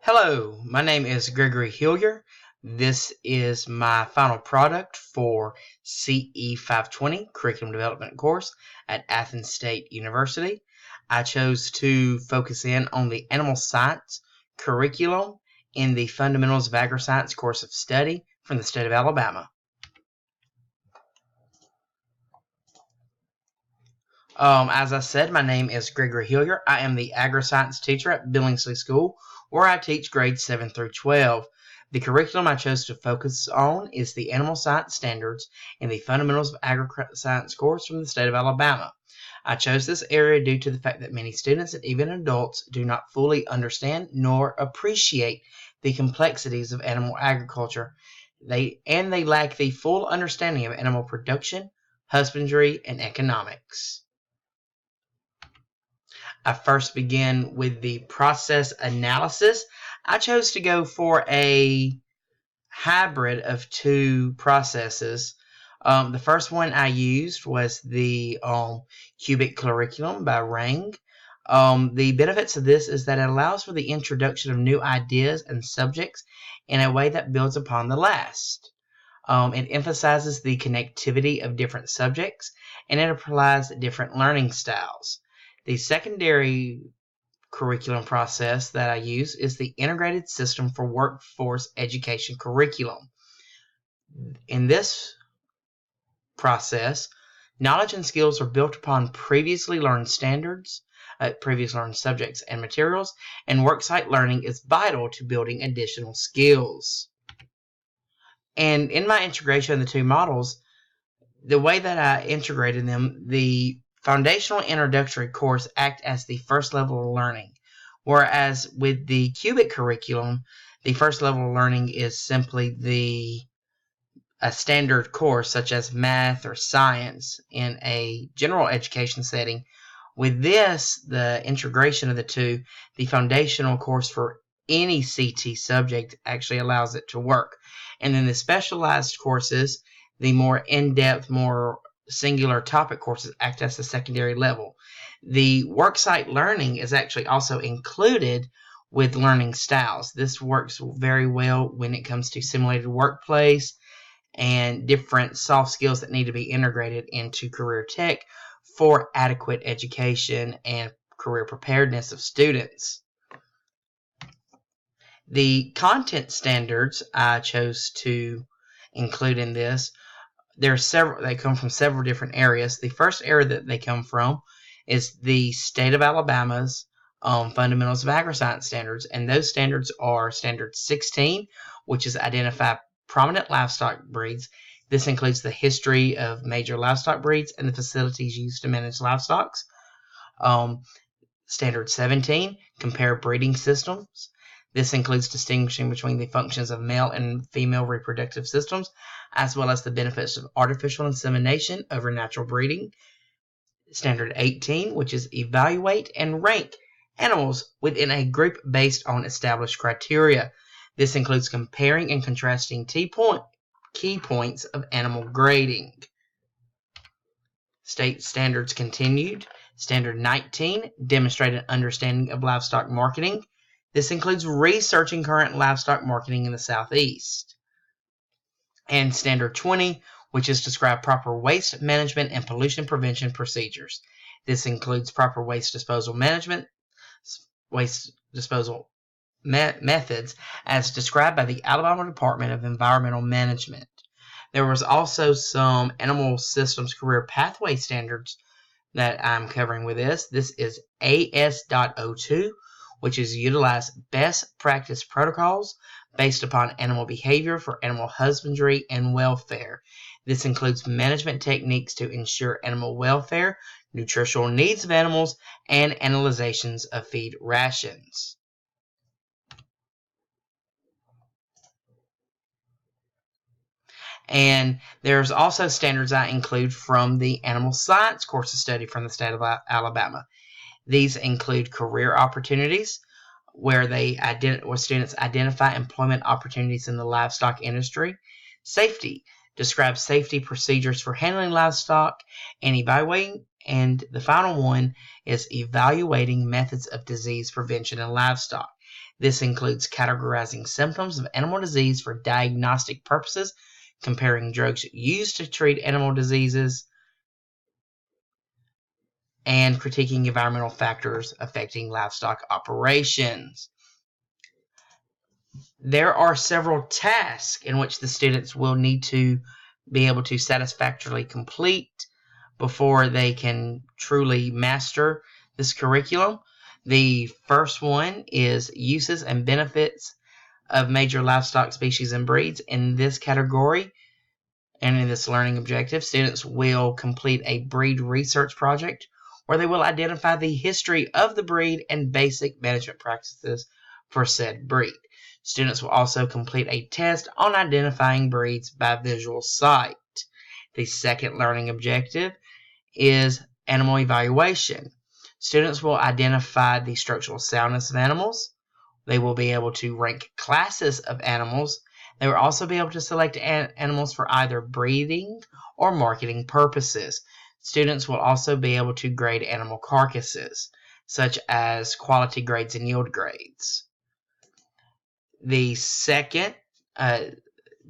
Hello, my name is Gregory Hillier. This is my final product for CE 520 Curriculum Development course at Athens State University. I chose to focus in on the animal science curriculum in the Fundamentals of Agri-Science course of study from the state of Alabama. As I said, my name is Gregory Hillier. I am the agri-science teacher at Billingsley School, where I teach grades 7 through 12. The curriculum I chose to focus on is the animal science standards in the Fundamentals of Agri-Science course from the state of Alabama. I chose this area due to the fact that many students and even adults do not fully understand nor appreciate the complexities of animal agriculture. They lack the full understanding of animal production, husbandry, and economics. I first begin with the process analysis. I chose to go for a hybrid of two processes. The first one I used was the cubic curriculum by Rang. The benefits of this is that it allows for the introduction of new ideas and subjects in a way that builds upon the last. It emphasizes the connectivity of different subjects, and it applies different learning styles. The secondary curriculum process that I use is the Integrated System for Workforce Education curriculum. In this process, knowledge and skills are built upon previously learned standards, previously learned subjects and materials, and worksite learning is vital to building additional skills. And in my integration of the two models, the way that I integrated them, the foundational introductory course act as the first level of learning, whereas with the cubic curriculum, the first level of learning is simply a standard course such as math or science in a general education setting. With this, the integration of the two, the foundational course for any CT subject actually allows it to work. And then the specialized courses, the more in-depth, more singular topic courses act as the secondary level. The worksite learning is actually also included with learning styles. This works very well when it comes to simulated workplace and different soft skills that need to be integrated into career tech for adequate education and career preparedness of students. The content standards I chose to include in this, they come from several different areas. The first area that they come from is the state of Alabama's Fundamentals of Agri-Science standards, and those standards are Standard 16, which is identify prominent livestock breeds. This includes the history of major livestock breeds and the facilities used to manage livestock. Standard 17, compare breeding systems. This includes distinguishing between the functions of male and female reproductive systems, as well as the benefits of artificial insemination over natural breeding. Standard 18, which is evaluate and rank animals within a group based on established criteria. This includes comparing and contrasting key points of animal grading. State standards continued. Standard 19, demonstrate an understanding of livestock marketing. This includes researching current livestock marketing in the Southeast. And Standard 20, which is describe proper waste management and pollution prevention procedures. This includes proper waste disposal management, waste disposal methods as described by the Alabama Department of Environmental Management. There was also some animal systems career pathway standards that I'm covering with this. This is AS.02, which is utilize best practice protocols based upon animal behavior for animal husbandry and welfare. This includes management techniques to ensure animal welfare, nutritional needs of animals, and analyzations of feed rations. And there's also standards I include from the animal science course of study from the state of Alabama. These include career opportunities, where students identify employment opportunities in the livestock industry. Safety, describes safety procedures for handling livestock and evaluating. And the final one is evaluating methods of disease prevention in livestock. This includes categorizing symptoms of animal disease for diagnostic purposes, comparing drugs used to treat animal diseases, and critiquing environmental factors affecting livestock operations. There are several tasks in which the students will need to be able to satisfactorily complete before they can truly master this curriculum. The first one is uses and benefits of major livestock species and breeds. In this category and in this learning objective, students will complete a breed research project where they will identify the history of the breed and basic management practices for said breed. Students will also complete a test on identifying breeds by visual sight. The second learning objective is animal evaluation. Students will identify the structural soundness of animals. They will be able to rank classes of animals. They will also be able to select animals for either breeding or marketing purposes. Students will also be able to grade animal carcasses, such as quality grades and yield grades. The second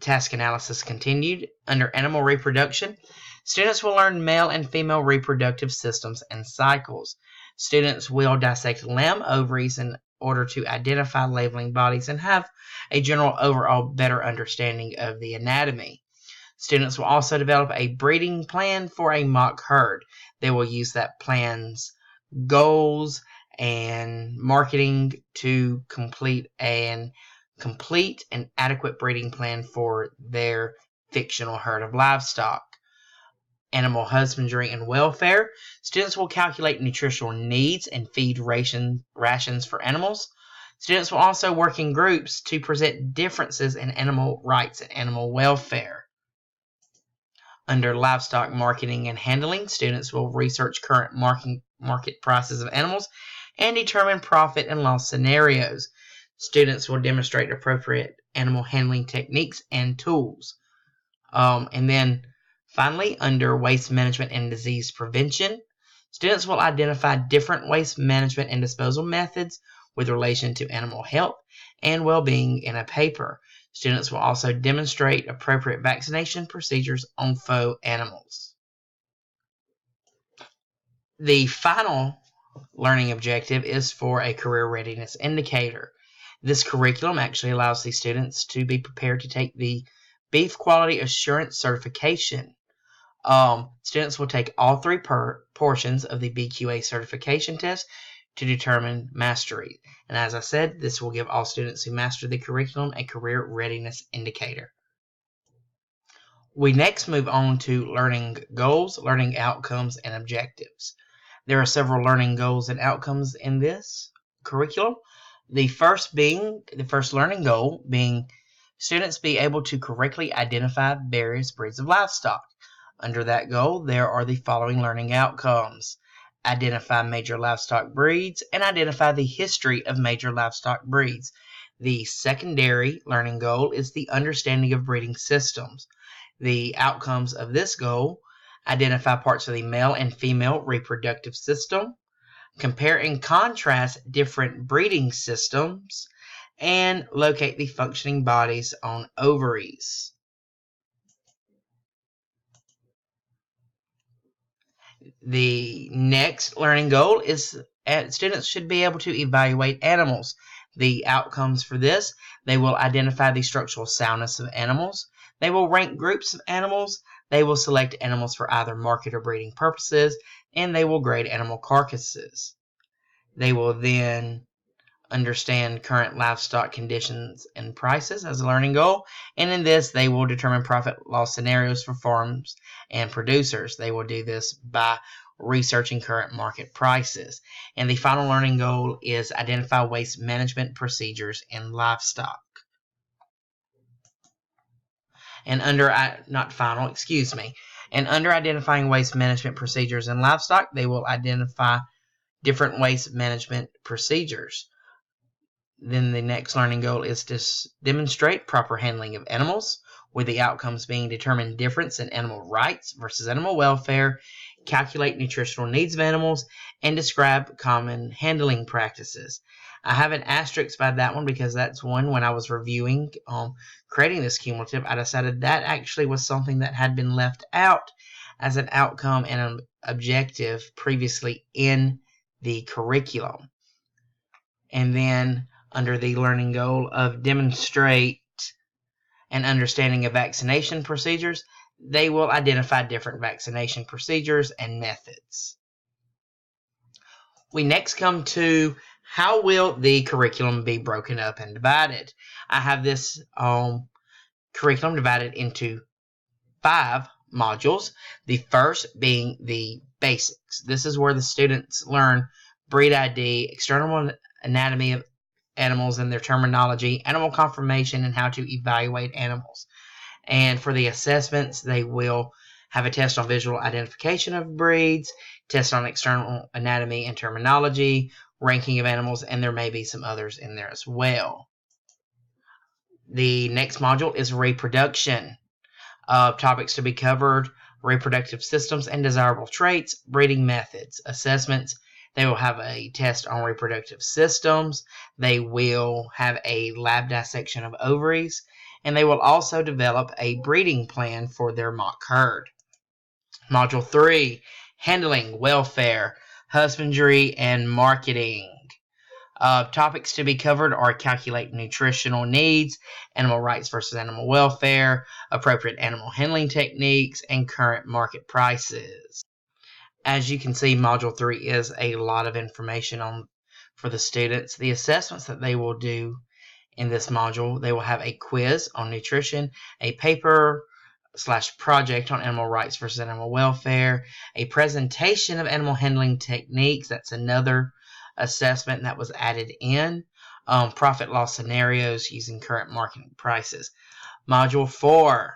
task analysis continued. Under animal reproduction, students will learn male and female reproductive systems and cycles. Students will dissect lamb ovaries in order to identify labeling bodies and have a general overall better understanding of the anatomy. Students will also develop a breeding plan for a mock herd. They will use that plan's goals and marketing to complete an adequate breeding plan for their fictional herd of livestock. Animal husbandry and welfare. Students will calculate nutritional needs and feed rations for animals. Students will also work in groups to present differences in animal rights and animal welfare. Under livestock marketing and handling, students will research current market prices of animals and determine profit and loss scenarios. Students will demonstrate appropriate animal handling techniques and tools. And then finally, under waste management and disease prevention, students will identify different waste management and disposal methods with relation to animal health and well-being in a paper. Students will also demonstrate appropriate vaccination procedures on faux animals. The final learning objective is for a career readiness indicator. This curriculum actually allows the students to be prepared to take the Beef Quality Assurance Certification. Students will take all three portions of the BQA certification test to determine mastery. And as I said, this will give all students who master the curriculum a career readiness indicator. We next move on to learning goals, learning outcomes, and objectives. There are several learning goals and outcomes in this curriculum. The first learning goal being students be able to correctly identify various breeds of livestock. Under that goal, there are the following learning outcomes: identify major livestock breeds and identify the history of major livestock breeds. The secondary learning goal is the understanding of breeding systems. The outcomes of this goal: identify parts of the male and female reproductive system, compare and contrast different breeding systems, and locate the functioning bodies on ovaries. The next learning goal is students should be able to evaluate animals. The outcomes for this: they will identify the structural soundness of animals, they will rank groups of animals, they will select animals for either market or breeding purposes, and they will grade animal carcasses. They will then understand current livestock conditions and prices as a learning goal, and in this they will determine profit loss scenarios for farms and producers. They will do this by researching current market prices. And the final learning goal is identify waste management procedures in livestock. And under identifying waste management procedures in livestock, they will identify different waste management procedures. Then the next learning goal is to demonstrate proper handling of animals, with the outcomes being determine difference in animal rights versus animal welfare, calculate nutritional needs of animals, and describe common handling practices. I have an asterisk by that one because that's one when I was reviewing creating this cumulative, I decided that actually was something that had been left out as an outcome and an objective previously in the curriculum. And then under the learning goal of demonstrate an understanding of vaccination procedures, they will identify different vaccination procedures and methods. We next come to how will the curriculum be broken up and divided. I have this curriculum divided into 5 modules. The first being the basics. This is where the students learn breed ID, external anatomy of animals and their terminology, animal conformation, and how to evaluate animals. And for the assessments, they will have a test on visual identification of breeds, test on external anatomy and terminology, ranking of animals, and there may be some others in there as well. The next module is reproduction. Topics to be covered: reproductive systems and desirable traits, breeding methods, assessments. They will have a test on reproductive systems. They will have a lab dissection of ovaries, and they will also develop a breeding plan for their mock herd. Module 3, handling, welfare, husbandry, and marketing. Topics to be covered are calculate nutritional needs, animal rights versus animal welfare, appropriate animal handling techniques, and current market prices. As you can see, Module 3 is a lot of information for the students. The assessments that they will do in this module, they will have a quiz on nutrition, a paper/project on animal rights versus animal welfare, a presentation of animal handling techniques. That's another assessment that was added in. Profit loss scenarios using current market prices. Module 4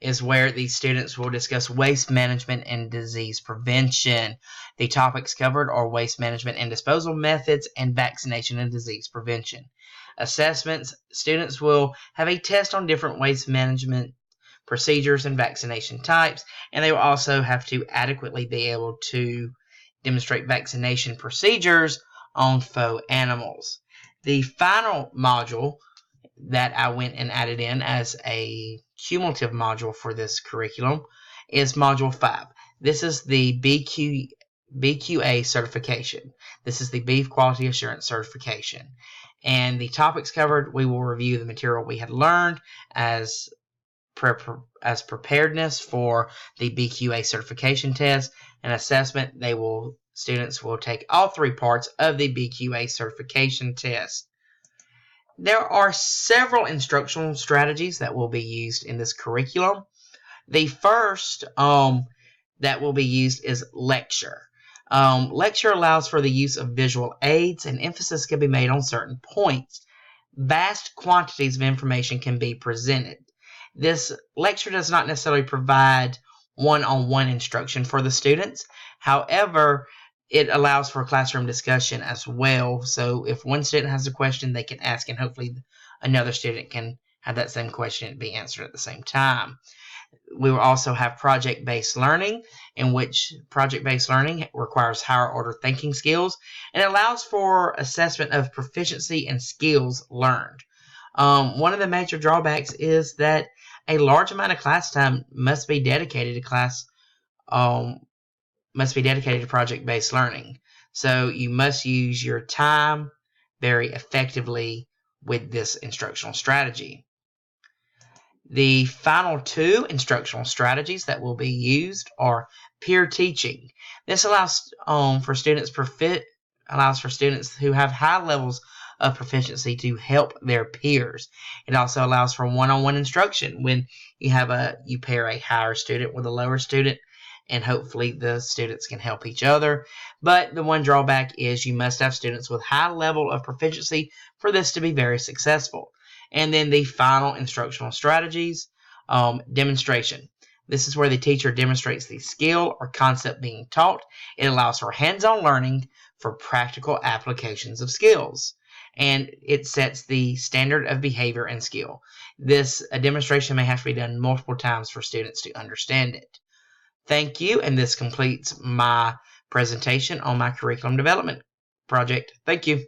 is where the students will discuss waste management and disease prevention. The topics covered are waste management and disposal methods and vaccination and disease prevention. Assessments: students will have a test on different waste management procedures and vaccination types, and they will also have to adequately be able to demonstrate vaccination procedures on faux animals. The final module that I went and added in as a cumulative module for this curriculum is Module 5. This is the BQA certification. This is the Beef Quality Assurance certification. And the topics covered, we will review the material we had learned as preparedness for the BQA certification test and assessment. Students will take all 3 parts of the BQA certification test. There are several instructional strategies that will be used in this curriculum. The first that will be used is lecture. Lecture allows for the use of visual aids, and emphasis can be made on certain points. Vast quantities of information can be presented. This lecture does not necessarily provide one-on-one instruction for the students. However, it allows for classroom discussion as well. So if one student has a question, they can ask, and hopefully another student can have that same question and be answered at the same time. We will also have project-based learning, in which project-based learning requires higher order thinking skills and allows for assessment of proficiency and skills learned. One of the major drawbacks is that a large amount of class time must be dedicated to project-based learning. So you must use your time very effectively with this instructional strategy. The final 2 instructional strategies that will be used are peer teaching. This allows for students who have high levels of proficiency to help their peers. It also allows for one-on-one instruction when you pair a higher student with a lower student, and hopefully the students can help each other. But the one drawback is you must have students with high level of proficiency for this to be very successful. And then the final instructional strategies, demonstration. This is where the teacher demonstrates the skill or concept being taught. It allows for hands-on learning for practical applications of skills. And it sets the standard of behavior and skill. A demonstration may have to be done multiple times for students to understand it. Thank you, and this completes my presentation on my curriculum development project. Thank you.